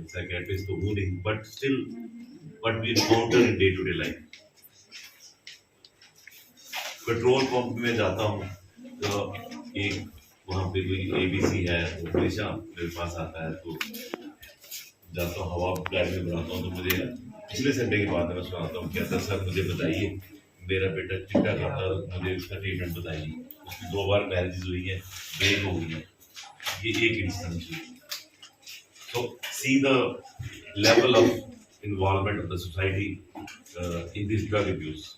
Psychiatrist तो हूँ नहीं, but still what we encounter in day to day life. Petrol pump में जाता हूँ तो एक वहाँ पे कोई एबीसी है, वो हमेशा मेरे पास आता है, तो जाता हूँ, हवा गाड़ी में बनाता हूँ, तो मुझे पिछले संडे की बात है, मैं सुनाता हूँ, कहता सर मुझे बताइए, मेरा बेटा चिट्टा खाता, मुझे उसका ट्रीटमेंट बताइए। उसकी 2 बार मैरिजेज हुई है, ब्रेक हो गई है, ये एक इंस्टेंस हुई। So see the level of involvement of the society in this drug abuse.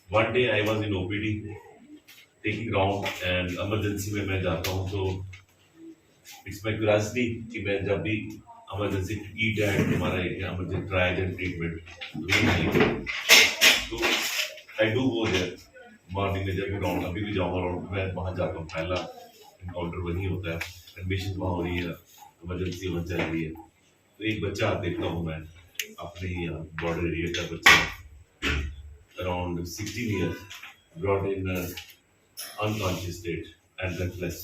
One day I was in OPD taking round and emergency में मैं जाता हूँ, तो it's my curiosity कि मैं जब भी emergency ETAD हमारा emergency triage and treatment तो I do go there morning में जब भी राउंड अभी भी जाऊँगा राउंड मैं वहाँ जाता हूँ, पहला इनकाउंटर वही होता है, एडमिशन वहाँ हो रही है, इमरजेंसी वहाँ चल रही है, तो एक बच्चा देखता हूँ मैं अपने ही बॉर्डर एरिया का बच्चा around 16 years brought in unconscious state and breathless.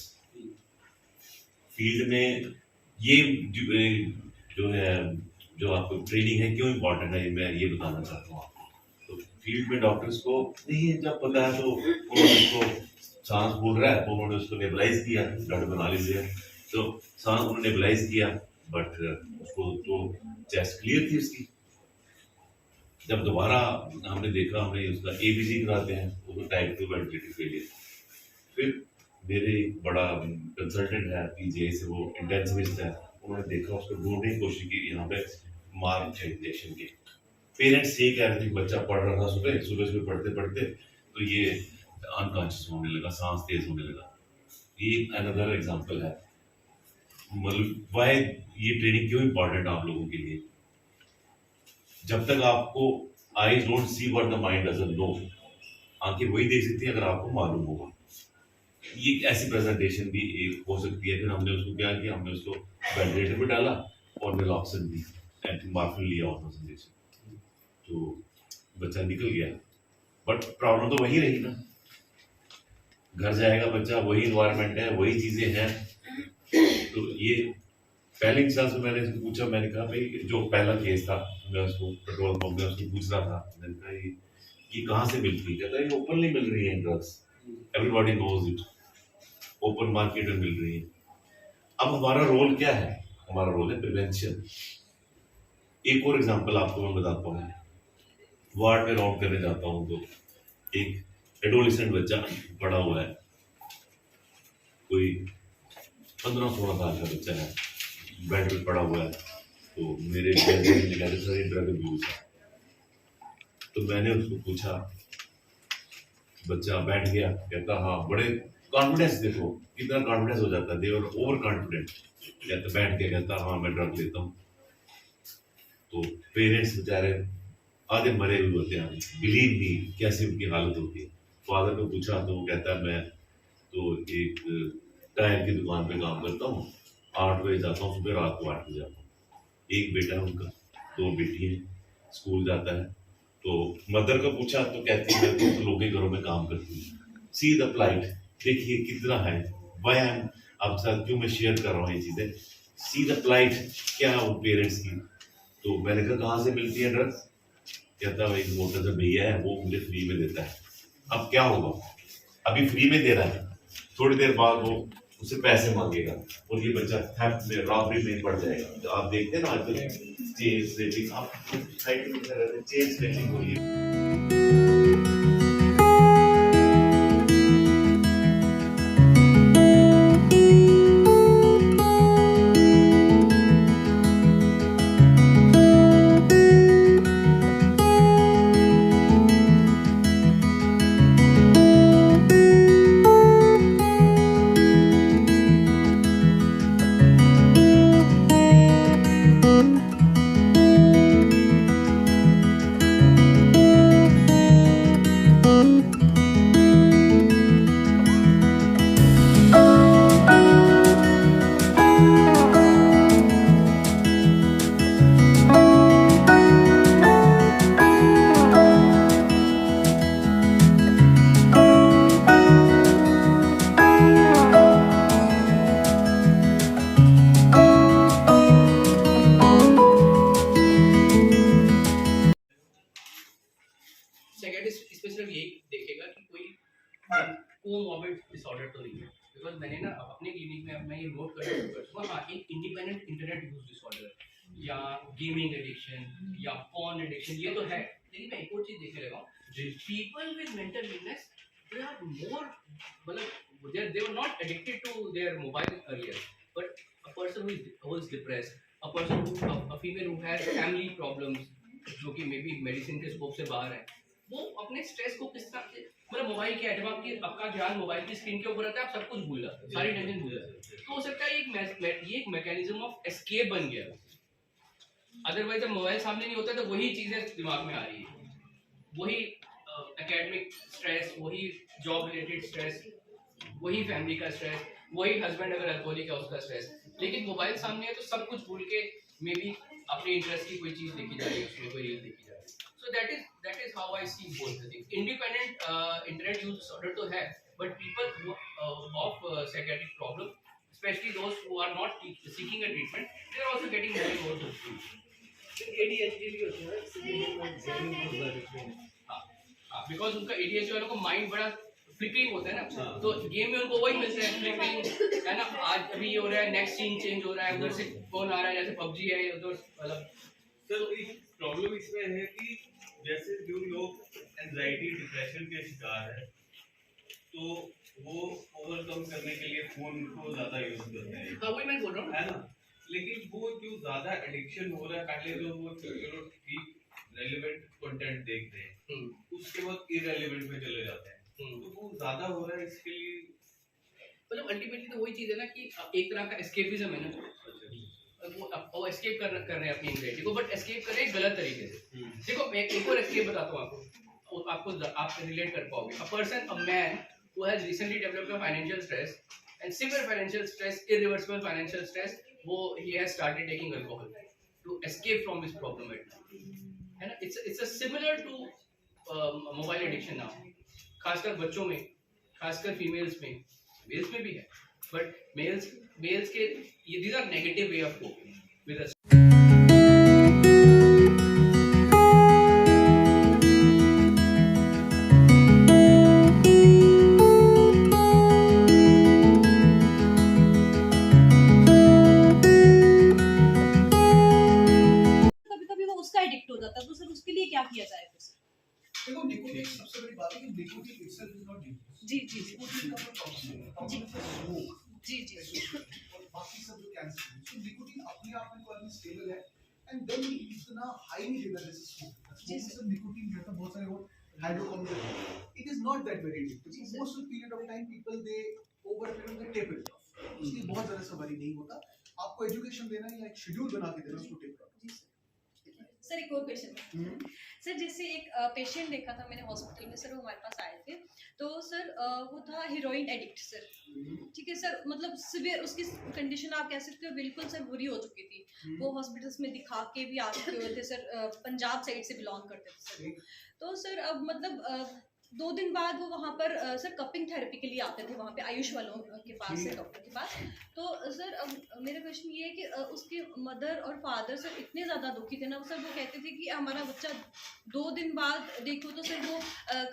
Field में ये जो है जो आपको ट्रेनिंग है क्यों इम्पोर्टेंट है, मैं ये बताना चाहता हूँ आपको। तो फील्ड में डॉक्टर्स को नहीं जब पता है तो उन्होंने उसको सांस फूल रहा है तो उन्होंने उसको नेबलाइज किया, डॉक्टर बना लीजिए, तो सांस उन्होंने नेबलाइज किया, बट उसको तो चेस्ट क्लियर थी उसकी। जब दोबारा हमने देखा, हमने उसका एबीसी कराते हैं, वो टाइप 2 वेंटिलेटर फेलियर। फिर मेरे बड़ा कंसल्टेंट है पीजीआई से, वो इंटेंसिविस्ट है, उन्होंने देखा, उसको ढूंढने की कोशिश की, यहाँ पे मार्क है इंजेक्शन के। पेरेंट्स ये कह रहे थे, बच्चा पढ़ रहा था सुबह सुबह पढ़ते पढ़ते तो ये अनकॉन्शियस होने लगा, सांस तेज होने लगा। ये अनदर एग्जांपल है, मतलब वाई ये ट्रेनिंग क्यों इंपॉर्टेंट आप लोगों के लिए। जब तक आपको eyes don't see what the mind doesn't know, आंखें वही देख सकती है अगर आपको मालूम होगा। ये ऐसी प्रेजेंटेशन भी एक हो सकती है। फिर हमने उसको क्या किया, हमने उसको वेंटिलेटर पे डाला और नेलॉक्सन दी, एंटीमार्फिन लिया और तो बच्चा निकल गया, बट प्रॉब्लम तो वही रही ना। घर जाएगा बच्चा, वही इन्वायरमेंट है, वही चीजें हैं। तो ये पहले इंसान से मैंने इसको पूछा, मैंने कहा भाई जो पहला केस था, मैं उसको पेट्रोल पंप में उसको पूछ रहा था, मैंने कहा ये कहाँ से मिलती है, कहता है ये ओपनली मिल रही है drugs, everybody knows it, open market में मिल रही है। अब हमारा रोल क्या है, हमारा रोल है प्रिवेंशन। एक और एग्जांपल आपको मैं बताता हूँ, वार्ड में राउंड करने जाता हूँ तो एक एडोलेसेंट बच्चा पड़ा हुआ है, कोई 15-16 साल का बच्चा है, बेड पे पड़ा हुआ है। तो मेरे सर ये ड्रग अब्यूज है। तो मैंने उसको पूछा, बच्चा बैठ गया, कहता हाँ, बड़े कॉन्फिडेंस, देखो कितना कॉन्फिडेंस हो जाता है, दे और ओवर कॉन्फिडेंट, कहता बैठ के कहता हाँ मैं ड्रग लेता हूँ। तो पेरेंट्स बेचारे आधे मरे हुए होते हैं, बिलीव नहीं कैसी उनकी हालत होती है। फादर को पूछा तो वो कहता है मैं तो एक टायर की दुकान पे काम करता हूँ, 8 बजे जाता हूँ सुबह, रात को 8 बजे आता हूँ। एक बेटा है उनका, 2 बेटी है, स्कूल जाता है। तो मदर को पूछा तो कहती है मैं तो लोगों के घरों में काम करती हूँ। सी द प्लाइट, देखिए कितना है, वाई आई एम आपके साथ क्यों मैं शेयर कर रहा हूँ ये चीजें। सी द प्लाइट क्या वो पेरेंट्स की। तो मैंने कहा कहाँ से मिलती है ड्रग्स, कहता है एक मोटा सा भैया है वो मुझे फ्री में देता है। अब क्या होगा, अभी फ्री में दे रहा है, थोड़ी देर बाद वो उससे पैसे मांगेगा और ये बच्चा थेफ्ट में, रॉबरी में पड़ जाएगा। तो आप देखते हैं ना आजकल चेन स्नैचिंग, आप साइड में चेन स्नैचिंग हो रही है। क्लिनिक में मैं ये नोट कर हाँ, एक इंडिपेंडेंट इंटरनेट यूज डिसऑर्डर या गेमिंग एडिक्शन या पॉर्न एडिक्शन ये तो है, लेकिन मैं एक और चीज देखने लगा हूँ, people with mental illness they are more, मतलब they were not addicted to their mobile earlier, but a person who is depressed, a person a female who has family problems जो कि मे बी मेडिसिन के scope से बाहर है, वो अपने stress को किस तरह से, मतलब मोबाइल क्या है, जब आपका ध्यान मोबाइल की स्क्रीन के ऊपर रहता है आप सब कुछ भूल जाते हो, सारी टेंशन भूल जाते हो, तो हो सकता है ये एक मैकेनिज्म ऑफ एस्केप बन गया। अदरवाइज जब मोबाइल सामने नहीं होता तो वही चीजें दिमाग में आ रही है, वही एकेडमिक स्ट्रेस, वही जॉब रिलेटेड स्ट्रेस, वही फैमिली का स्ट्रेस, वही हस्बैंड अगर अल्कोहलिक है उसका स्ट्रेस, लेकिन मोबाइल सामने है तो सब कुछ भूल के मे बी अपने इंटरेस्ट की कोई चीज देखी जा रही है, उसमें कोई रील देखी जा रही है। So that is how I see both the things. Independent internet use disorder तो है, but people of psychiatric problem, especially those who are not seeking a treatment, they are also getting more and more hooked. ADHD भी होता है, हाँ, because उनका ADHD वालों को mind बड़ा फ्लिकरिंग होता है ना, तो गेम में उनको वही मिलता है, फ्लिकरिंग है ना, आज अभी ये हो रहा है, नेक्स्ट सीन चेंज हो रहा है, उधर से कौन आ रहा है, जैसे PUBG है, उधर मतलब। सर एक प्रॉब्लम इसमें है कि जैसे जो लोग एंजाइटी डिप्रेशन के शिकार है तो वो ओवरकम करने के लिए फोन को ज्यादा यूज करते हैं, हाँ वही मैं बोल रहा हूँ, है ना, लेकिन वो जो ज्यादा एडिक्शन हो रहा है, पहले तो वो चलो ठीक रेलेवेंट कंटेंट देख रहे हैं, उसके बाद इररेलेवेंट में चले जाते हैं, तो वो ज्यादा हो रहा है, इसके लिए मतलब अल्टीमेटली तो वही चीज है ना कि एक तरह का एस्केपिज्म है ना, वो एस्केप कर रहे हैं अपनी एंजाइटी को, बट एस्केप कर रहे हैं गलत तरीके से। देखो मैं एक और एस्केप बताता हूँ आपको आप रिलेट कर पाओगे। A person, a man who has recently developed a financial stress and severe financial stress, irreversible financial stress, वो he has started taking alcohol to escape from his problem at night, है ना। it's a similar to mobile addiction now, खासकर बच्चों में, खासकर females में, mails में भी है, बट मेल्स के ये these are negative way of coping with a addict हो जाता है, तो सर उसके लिए क्या किया जाए? देखो निकोटीन सबसे बड़ी बात है कि nicotine itself is not dangerous. जी जी निकोटीन का कोई टॉक्सिन स्मोक जी जी और बाकी सब जो कैंसर है, तो निकोटीन अपने आप में कोई स्टेबल है एंड देन इतना हाई नहीं देता जैसे स्मोक। स्मोक में सब निकोटीन रहता है, बहुत सारे और hydrocarbon, it is not that very addictive. Most of period of time people they over period they tape it of, इसलिए बहुत ज्यादा सवारी नहीं होता। आपको एजुकेशन देना या एक शेड्यूल बना के देना उसको टेप ऑफ। सर एक और पेशेंट सर, जैसे एक पेशेंट देखा था मैंने हॉस्पिटल में, सर वो हमारे पास आए थे, तो सर वो था हीरोइन एडिक्ट सर, ठीक है सर, मतलब सिवियर उसकी कंडीशन आप कह सकते हो बिल्कुल सर बुरी हो चुकी थी। वो हॉस्पिटल्स में दिखा के भी आ चुके हुए थे सर, पंजाब साइड से बिलोंग करते थे सर। तो सर अब मतलब 2 दिन बाद वो वहाँ पर सर कपिंग थेरेपी के लिए आते थे, वहाँ पे आयुष वालों के पास से, डॉक्टर के पास। तो सर अब मेरा क्वेश्चन ये है कि उसके मदर और फादर सर इतने ज़्यादा दुखी थे ना सर, वो कहते थे कि हमारा बच्चा 2 दिन बाद देखो तो सर वो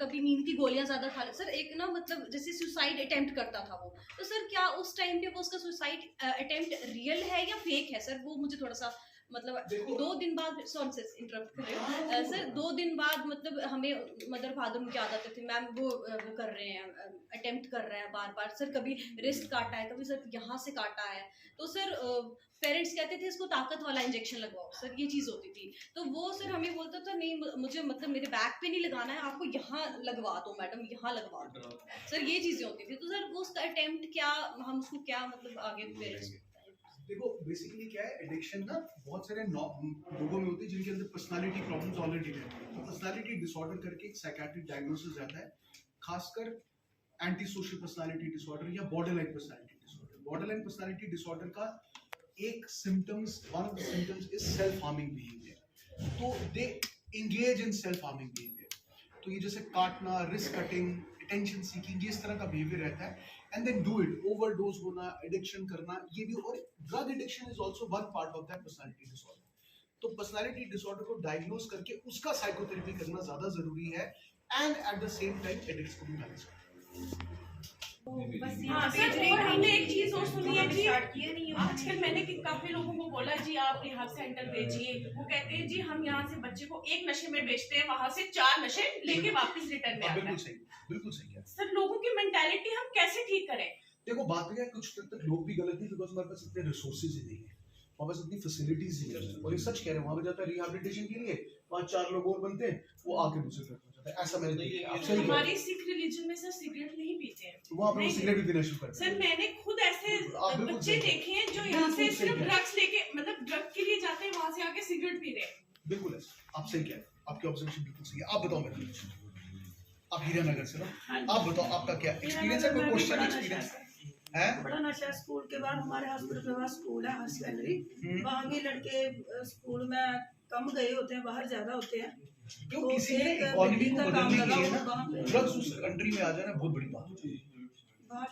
कभी नींद की गोलियां ज़्यादा खा ले सर, एक ना मतलब जैसे सुसाइड अटेम्प्ट करता था वो। तो सर क्या उस टाइम पे वो उसका सुसाइड अटेम्प्ट रियल है या फेक है सर, वो मुझे थोड़ा सा मतलब 2 दिन बाद, सॉरी सर इंटरप्ट कर रहे हैं सर, 2 दिन बाद मतलब हमें मदर फादर उनके आ जाते थे, मैम वो कर रहे हैं, अटेम्प्ट कर रहे हैं बार बार सर, कभी रिस्ट काटा है, कभी सर यहाँ से काटा है, तो सर पेरेंट्स कहते थे इसको ताकत वाला इंजेक्शन लगवाओ सर, ये चीज़ होती थी। तो वो सर हमें बोलता था नहीं मुझे मतलब मेरे बैक पे नहीं लगाना है, आपको यहाँ लगवा दो मैडम, यहाँ लगवा दो सर, ये चीज़ें होती थी। तो सर वो उसका अटेम्प्ट क्या, हम उसको क्या मतलब आगे पेरेंट्स। देखो बेसिकली क्या है, एडिक्शन ना बहुत सारे लोगों में होती है जिनके अंदर पर्सनालिटी प्रॉब्लम्स ऑलरेडी रहती है। तो पर्सनालिटी डिसऑर्डर करके एक साइकियाट्रिक डायग्नोसिस रहता है, खासकर एंटी सोशल पर्सनालिटी डिसऑर्डर या borderline personality disorder. Borderline personality disorder का एक symptoms, one of the symptoms is self harming behaviour. तो they engage in self harming behaviour. तो ये जैसे काटना, रिस्क कटिंग, अटेंशन सीकिंग, ये इस तरह का बिहेवियर रहता है। And then do it, overdose होना, एडिक्शन करना, ये भी। और drug addiction is also one part of that personality disorder. तो पर्सनालिटी डिसऑर्डर को डायग्नोज करके उसका साइकोथेरेपी करना ज्यादा जरूरी है, and at the same time addicts को भी मैनेज करना। बस हाँ सर, और हमने एक चीज और सुनी है जी, आजकल मैंने काफी लोगों को बोला जी आप रिहाब सेंटर भेजिए, वो कहते हैं जी हम यहाँ से बच्चे को एक नशे में बेचते हैं, वहां से 4 नशे लेके वापस रिटर्न में आते हैं। बिल्कुल सही है सर लोगों की मेंटालिटी हम कैसे ठीक करें? देखो बात क्या है, कुछ तक लोग भी गलत नहीं, बिकॉज हमारे पास इतने रिसोर्सेज ही नहीं है, हमारे पास इतनी फैसिलिटीज नहीं है। और ये सच कह रहे हैं, वहां पे जाता है रिहैबिलिटेशन के लिए, 5-4 लोग और बनते हैं, वो आके दूसरे घर हो जाता है। ऐसा मैंने देखा है। आप सही कह रहे हमारी सिख रिलीजन में सर सिगरेट नहीं पीते हैं, हैं, वहां पे वो सिगरेट भी पीना शुरू करते सर हैं। मैंने खुद ऐसे आप बिल्कुल बच्चे सही देखे हैं जो यहाँ से बिल्कुल सही सिर्फ कह रहे हैं। ड्रग्स लेके, मतलब ड्रग के लिए जाते हैं, वहां से आके सिगरेट पी रहे हैं। बिल्कुल है, आप सही कह रहे हैं, आपकी ऑब्जर्वेशन बिल्कुल सही है। आप बताओ मेरे को, आप हीरानगर से ना, आप बताओ आपका क्या एक्सपीरियंस है, कोई क्वेश्चन एक्सपीरियंस है? बड़ा नशा है। स्कूल के बाद हमारे हॉस्पिटल के बाद स्कूल है, हायर सेकेंडरी, वहाँ भी लड़के स्कूल में कम गए होते हैं, बाहर ज्यादा होते हैं। क्यों किसी ने इकोनॉमी को बदलने के लिए ना ड्रग्स उस कंट्री में आ जाना बहुत बड़ी बात होती है।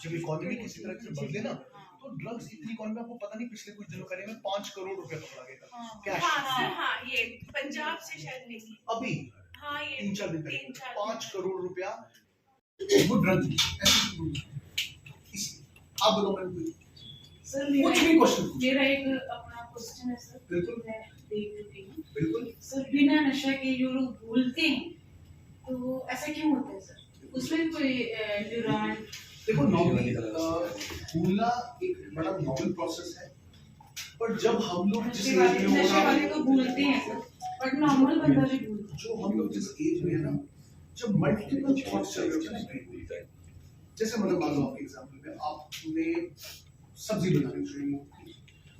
जब इकोनॉमी किसी तरह से बदले ना, तो ड्रग्स इतनी इकोनॉमी, आपको पता नहीं पिछले कुछ दिनों पहले में 5 करोड़ रुपए पकड़ा गया था कैश। हाँ सर, हाँ ये पंजाब से शायद नहीं, अभी हाँ ये 3-4 दिन पहले 3-4 5 करोड़ रुपया वो ड्रग्स। आप बताओ मेरे को सर कुछ भी क्वेश्चन। मेरा एक अपना क्वेश्चन है सर, बिल्कुल मैं देख चुकी हूँ बिल्कुल। सर, बिना नशा के जो लोग भूलते हैं तो ऐसा क्यों होता है सर? उसमें कोई ड्यूरेंट? देखो नॉर्मली भूलना एक बड़ा नॉर्मल प्रोसेस है, पर जब हम लोग जिस एज में नशे वाले तो भूलते हैं सर, बट नॉर्मल बंदा भी भूलता है। जो हम लोग जिस एज में है ना, जब मल्टीपल थॉट्स चल रहे होते हैं ना, जैसे मतलब मान लो आपके एग्जांपल में आपने सब्जी बनानी शुरू की,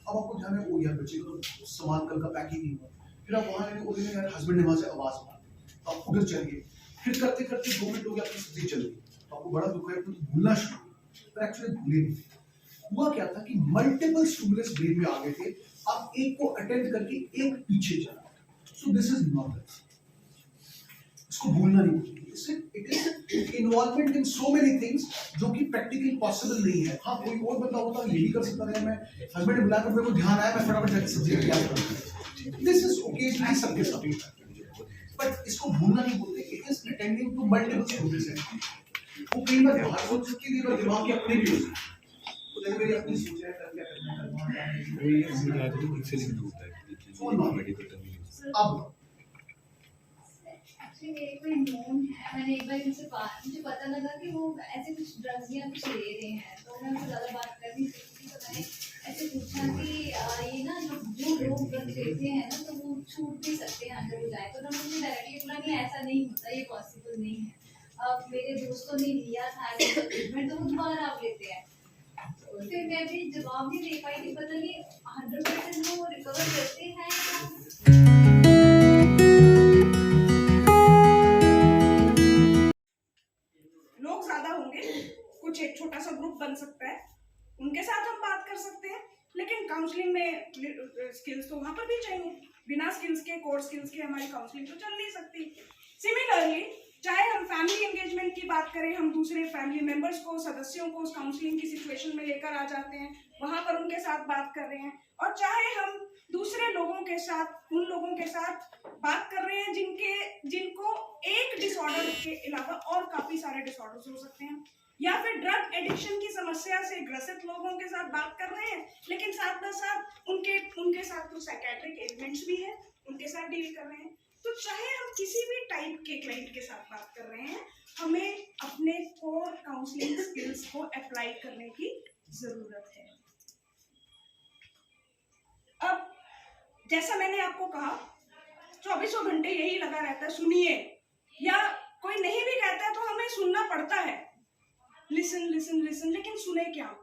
अब आपको ध्यान है वो यार बच्चे को सामान कल का पैकिंग नहीं हुआ, फिर आप वहाँ आए यार हस्बैंड ने वहाँ से आवाज मारी, तो आप उधर चल गए, फिर करते करते 2 मिनट हो गया आपकी सब्जी चल गई, तो आपको बड़ा दुख है, तो भूलना शुरू हुआ, पर एक्चुअली भूले नहीं। हुआ क्या था कि मल्टीपल स्टिमुलस ब्रेन में आ गए थे, आप एक को अटेंड करके एक पीछे चला, सो दिस इज नॉर्मल, इसको भूलना नहीं चाहिए। It is involvement in so many things जो कि प्रैक्टिकली पॉसिबल नहीं है। हाँ कोई और बंदा होता ये भी कर सकता है, मैं हस्बैंड ने बुलाकर मेरे को ध्यान आया, मैं फटाफट जाके सब्जी तैयार कर दूं, दिस इज ओकेजनली सबके साथ, बट इसको भूलना नहीं बोलते। It is attending to multiple stimulus. वो कई बार बाहर सोच सकती है, पर दिमाग की अपनी भी होती है, तो जैसे मेरी अपनी सोच है क्या करना है। अब एक्चुअली मेरे कोई नोन है, मैंने एक बार इनसे बात, मुझे पता लगा कि वो ऐसे कुछ ड्रग्स या कुछ ले रहे हैं, तो मैं उनसे ज़्यादा बात कर नहीं सकती, तो मैंने ऐसे पूछा कि ये ना जो लोग ड्रग्स लेते हैं ना, तो वो छूट भी सकते हैं अगर वो जाए, तो उन्होंने मुझे डायरेक्टली बोला नहीं ऐसा नहीं होता, ये पॉसिबल नहीं है। अब मेरे दोस्तों ने लिया था ट्रीटमेंट, तो वो दोबारा आप लेते हैं, तो फिर मैं भी जवाब नहीं दे पाई कि पता नहीं 100% वो रिकवर करते हैं या लोग ज्यादा होंगे, कुछ एक छोटा सा ग्रुप बन सकता है, उनके साथ हम बात कर सकते हैं, लेकिन काउंसलिंग में स्किल्स तो वहां पर भी चाहिए। बिना स्किल्स के, कोर स्किल्स के हमारी काउंसलिंग तो चल नहीं सकती। सिमिलरली चाहे हम फैमिली एंगेजमेंट की बात करें, हम दूसरे फैमिली मेंबर्स को, सदस्यों को उस काउंसलिंग की सिचुएशन में लेकर आ जाते हैं, वहां पर उनके साथ बात कर रहे हैं, और चाहे हम दूसरे लोगों के साथ, उन लोगों के साथ बात कर रहे हैं जिनको एक डिसऑर्डर के अलावा और काफी सारे डिसऑर्डर्स हो सकते हैं, या फिर ड्रग एडिक्शन की समस्या से ग्रसित लोगों के साथ बात कर रहे हैं, लेकिन साथ ही साथ उनके साथ तो साइकेट्रिक एलिमेंट्स भी है, उनके साथ डील कर रहे हैं। तो चाहे हम किसी भी टाइप के क्लाइंट के साथ बात कर रहे हैं, हमें अपने कोर काउंसलिंग स्किल्स को अप्लाई करने की जरूरत है। अब जैसा मैंने आपको कहा, 24 घंटे यही लगा रहता है सुनिए, या कोई नहीं भी कहता है तो हमें सुनना पड़ता है, लिसन लिसन लिसन, लेकिन सुने क्या?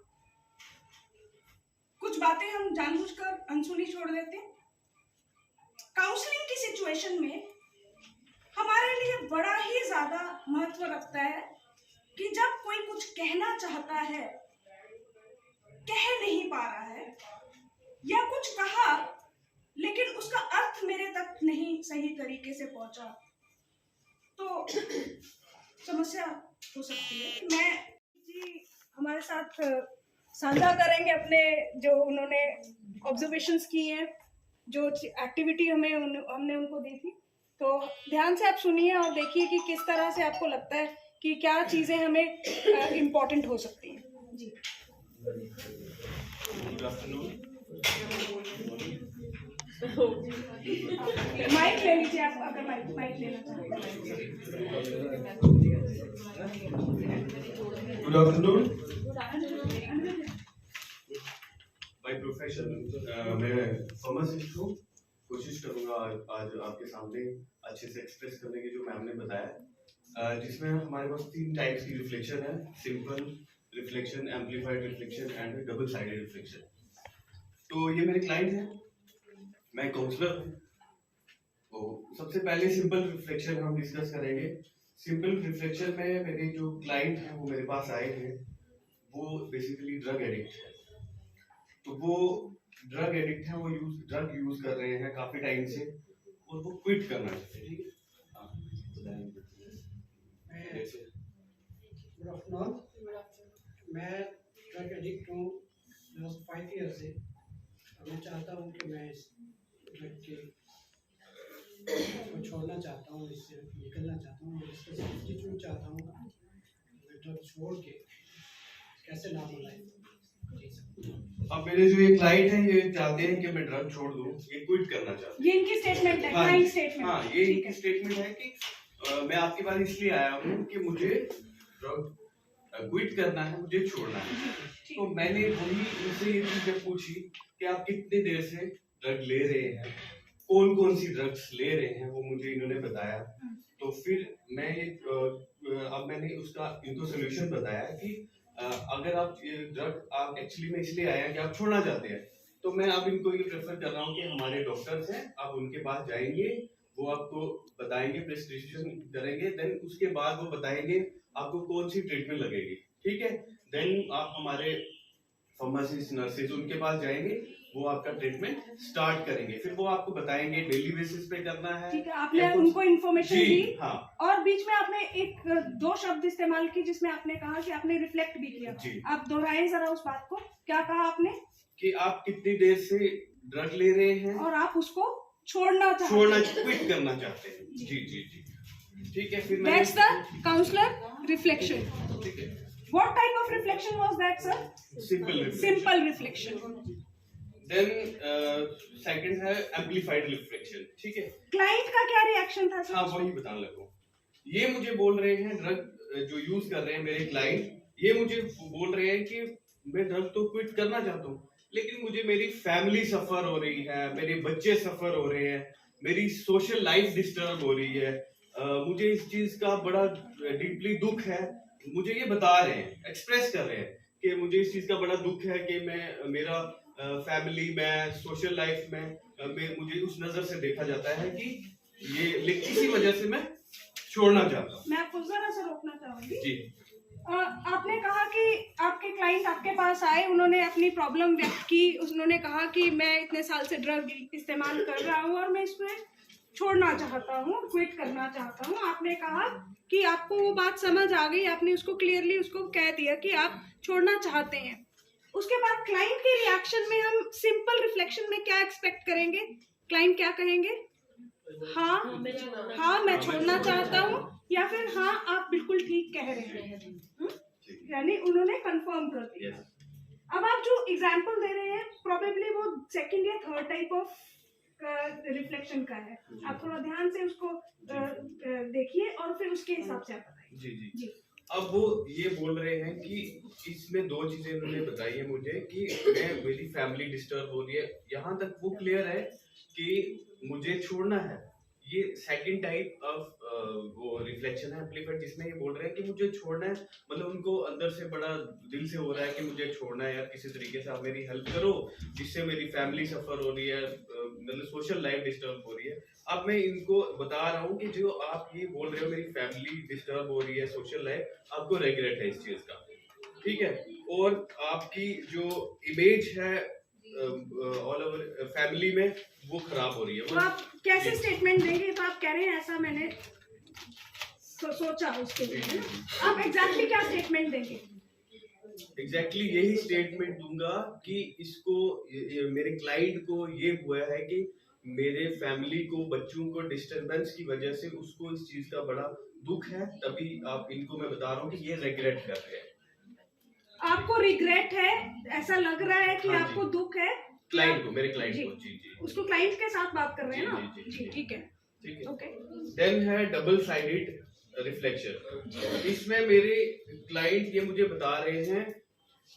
कुछ बातें हम जानबूझकर अनसुनी छोड़ देते हैं। काउंसलिंग की सिचुएशन में हमारे लिए बड़ा ही ज्यादा महत्व रखता है कि जब कोई कुछ कहना चाहता है, कह नहीं पा रहा है, या कुछ कहा लेकिन उसका अर्थ मेरे तक नहीं सही तरीके से पहुंचा, तो समस्या हो सकती है। मैं जी हमारे साथ साझा करेंगे अपने जो उन्होंने ऑब्जर्वेशंस की हैं, जो एक्टिविटी हमने उनको दी थी, तो ध्यान से आप सुनिए और देखिए कि किस तरह से आपको लगता है कि क्या चीज़ें हमें इम्पोर्टेंट हो सकती हैं। जी गुड आफ्टरनून। माइक ले लीजिए आप, अगर माइक लेना चाहें। Good afternoon. बाय प्रोफेशन मैं फार्मासिस्ट हूँ। कोशिश करूँगा आज आपके सामने अच्छे से एक्सप्रेस करने की जो मैम ने बताया, जिसमें हमारे पास 3 टाइप्स की रिफ्लेक्शन है: simple reflection, amplified reflection and double sided reflection. तो ये मेरे क्लाइंट हैं, मैं काउंसलर हूँ। तो सबसे पहले सिंपल रिफ्लेक्शन हम डिस्कस करेंगे। सिंपल रिफ्लेक्शन में मेरे जो क्लाइंट हैं वो मेरे पास आए हैं, वो बेसिकली ड्रग एडिक्ट है। तो वो ड्रग एडिक्ट है, वो ड्रग यूज कर रहे हैं काफी टाइम से और वो क्विट करना चाहते हैं। ठीक है, गुड आफ्टरनून। मैं ड्रग एडिक्ट हूँ लास्ट 5 ईयर से। मैं चाहता हूँ कि मैं इस ड्रग के को छोड़ना चाहता हूँ, इससे निकलना चाहता हूँ। मैं इसका सब्स्टिट्यूट चाहता हूँ। मैं ड्रग छोड़ के कैसे नॉर्मल लाइफ जी सकता। अब मेरे जो ये क्लाइंट हैं ये चाहते हैं कि मैं ड्रग छोड़ दूं, ये क्विट करना चाहते हैं। ये इनकी स्टेटमेंट है, क्लाइंट स्टेटमेंट। हाँ, ये इनकी स्टेटमेंट है कि मैं आपके पास इसलिए आया हूँ कि मुझे ड्रग क्विट करना है, मुझे छोड़ना है। तो मैंने वही इनसे ये चीजें पूछी कि आप कितनी देर से ड्रग ले रहे हैं, कौन कौन सी ड्रग्स ले रहे हैं, वो मुझे इन्होंने बताया। तो फिर मैं अब मैंने उसका इनको सोल्यूशन बताया कि अगर आप ड्रग आप एक्चुअली में इसलिए आए हैं कि आप छोड़ना चाहते हैं, तो मैं अब इनको ये प्रेफर कर रहा हूँ कि हमारे डॉक्टर्स हैं, आप उनके पास जाएंगे, वो आपको बताएंगे, प्रिस्क्रिप्शन करेंगे, देन उसके बाद वो बताएंगे आपको कौन सी ट्रीटमेंट लगेगी। ठीक है, देन आप हमारे फार्मासिस्ट, नर्सेज उनके पास जाएंगे, वो आपका ट्रीटमेंट स्टार्ट करेंगे। फिर वो आपको बताएंगे डेली बेसिस पे करना है। ठीक है, आपने उनको इन्फॉर्मेशन दी। हाँ। और बीच में आपने 1-2 शब्द इस्तेमाल की जिसमें आपने कहा कि आपने रिफ्लेक्ट भी किया। आप दोहराएं जरा उस बात को, क्या कहा आपने? कि आप कितनी देर से ड्रग ले रहे हैं और आप उसको छोड़ना क्विट करना चाहते हैं। जी जी जी, ठीक है। फिर दैट्स द काउंसलर रिफ्लेक्शन। ठीक है, what type of reflection was that sir? Simple reflection. Then second है एम्पलीफाइड रिफ्लेक्शन। ठीक है, क्लाइंट का क्या रिएक्शन था सर? हाँ, वही बताने लगा हूं। ये मुझे बोल रहे हैं, ड्रग जो यूज कर रहे हैं मेरे क्लाइंट, ये मुझे बोल रहे हैं कि मैं ड्रग तो क्विट करना चाहता हूँ, लेकिन मुझे मेरी फैमिली सफर हो रही है, मेरे बच्चे सफर हो रहे हैं, मेरी सोशल लाइफ डिस्टर्ब हो रही है, मुझे इस चीज का बड़ा डीपली दुख है। मुझे ये बता रहे हैं, एक्सप्रेस कर रहे हैं कि मुझे इस चीज का बड़ा दुख है कि मैं मेरा फैमिली में, सोशल लाइफ में मुझे उस नजर से देखा जाता है कि ये इसी वजह से मैं छोड़ना चाहता हूँ। मैं आपको जरा सा रोकना चाहूंगी जी। आपने कहा कि आपके क्लाइंट आपके पास आए, उन्होंने अपनी प्रॉब्लम व्यक्त की, उन्होंने कहा कि मैं इतने साल से ड्रग इस्तेमाल कर रहा हूँ और मैं इसमें छोड़ना चाहता हूँ, क्विट करना चाहता हूँ। आपने कहा कि आपको वो बात समझ आ गई, आपने उसको क्लियरली उसको कह दिया कि आप छोड़ना चाहते हैं। उसके बाद क्लाइंट के रिएक्शन में हम सिंपल रिफ्लेक्शन में क्या एक्सपेक्ट करेंगे? क्लाइंट क्या कहेंगे? हाँ मैं छोड़ना चाहता हूँ, या फिर हाँ आप बिल्कुल ठीक कह रहे हैं। यानी उन्होंने कंफर्म कर दिया। अब आप जो एग्जांपल दे रहे हैं प्रोबेबली वो सेकंड या थर्ड टाइप ऑफ रिफ्लेक्शन का है। आप थोड़ा ध्यान से उसको देखिए और फिर उसके हिसाब से आप बताइए। जी जी जी। अब वो ये बोल रहे हैं कि इसमें 2 चीजें उन्होंने बताई है मुझे कि मेरी फैमिली डिस्टर्ब हो रही है, यहाँ तक वो क्लियर है कि मुझे छोड़ना है। ये सेकंड टाइप ऑफ वो रिफ्लेक्शन है एम्पलीफाइड, जिसमें ये बोल रहे हैं कि मुझे छोड़ना है, मतलब उनको अंदर से बड़ा दिल से हो रहा है कि मुझे छोड़ना है यार, किसी तरीके से आप मेरी हेल्प करो, जिससे मेरी फैमिली सफर हो रही है, मतलब सोशल लाइफ डिस्टर्ब हो रही है। अब मैं इनको बता रहा हूँ कि जो आप ये बोल रहे हो मेरी फैमिली डिस्टर्ब हो रही है, सोशल लाइफ, आपको रिग्रेट है इस चीज का, ठीक है, और आपकी जो इमेज है ऑल ओवर फैमिली में वो खराब हो रही है। तो आप कैसे स्टेटमेंट देंगे? तो आप कह रहे हैं ऐसा मैंने सोचा उसके लिए, आप एग्जैक्टली क्या स्टेटमेंट देंगे? एग्जैक्टली यही स्टेटमेंट दूंगा कि इसको मेरे क्लाइंट को ये हुआ है कि मेरे फैमिली को, बच्चों को डिस्टरबेंस की वजह से उसको इस चीज का बड़ा दुख है, तभी आप इनको मैं बता रहा हूँ कि ये रिग्रेट कर रहे हैं। आपको रिग्रेट है, ऐसा लग रहा है कि हाँ जी। आपको दुख है क्लाइंट को, मेरे क्लाइंट जी। को, जी जी उसको क्लाइंट के साथ बात कर रहे हैं ना? जी, जी, जी, जी। ठीक है, ठीक है। ओके। देन है डबल साइडेड रिफ्लेक्शन। इसमें मेरे क्लाइंट ये मुझे बता रहे हैं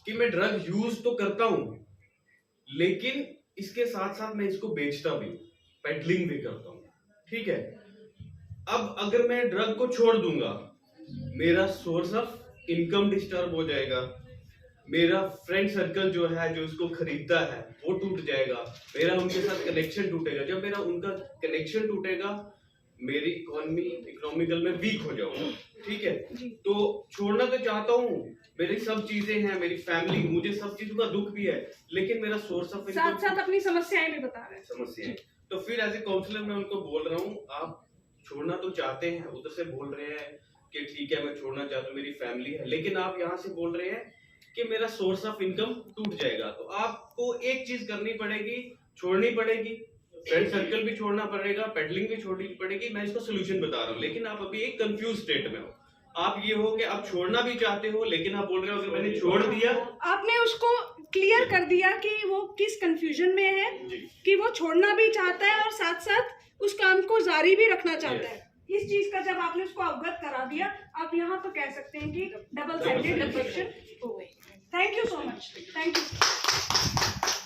कि मैं ड्रग यूज तो करता हूँ, लेकिन इसके साथ साथ मैं इसको बेचता भी हूँ, पेडलिंग भी करता हूँ, ठीक है। अब अगर मैं ड्रग को छोड़ दूंगा, मेरा सोर्स ऑफ इनकम डिस्टर्ब हो जाएगा, मेरा फ्रेंड सर्कल जो है जो इसको खरीदता है वो टूट जाएगा, मेरा उनके साथ कनेक्शन टूटेगा। जब मेरा उनका कनेक्शन टूटेगा, मेरी इकोनॉमिकल में वीक हो जाऊंगा, ठीक है। तो छोड़ना तो चाहता हूँ, मेरी सब चीजें हैं, मेरी फैमिली, मुझे सब चीजों का दुख भी है, लेकिन मेरा सोर्स ऑफ साथ साथ अपनी समस्याएं भी बता रहे हैं। समस्या। तो फिर एज ए काउंसलर मैं उनको बोल रहा हूँ, आप छोड़ना तो चाहते हैं, उधर से बोल रहे हैं कि ठीक है मैं छोड़ना चाहता हूँ, मेरी फैमिली है, लेकिन आप यहाँ से बोल रहे हैं कि मेरा सोर्स ऑफ इनकम टूट जाएगा। तो आपको एक चीज करनी पड़ेगी, छोड़नी पड़ेगी, फ्रेंड सर्कल भी छोड़ना पड़ेगा, पेडलिंग भी छोड़नी पड़ेगी। मैं इसको सोल्यूशन बता रहा हूँ, लेकिन आप अभी एक कंफ्यूज स्टेट में हो। आप ये हो कि आप छोड़ना भी चाहते हो, लेकिन आप बोल रहे हो कि मैंने छोड़ दिया। आपने उसको क्लियर कर दिया कि वो किस कंफ्यूजन में है, कि वो छोड़ना भी चाहता है और साथ साथ उस काम को जारी भी रखना चाहता है। इस चीज का जब आपने उसको अवगत करा दिया, आप यहाँ तो कह सकते हैं कि डबल साइडेड रिफ्लेक्शन हो गई। Thank you so much, thank you.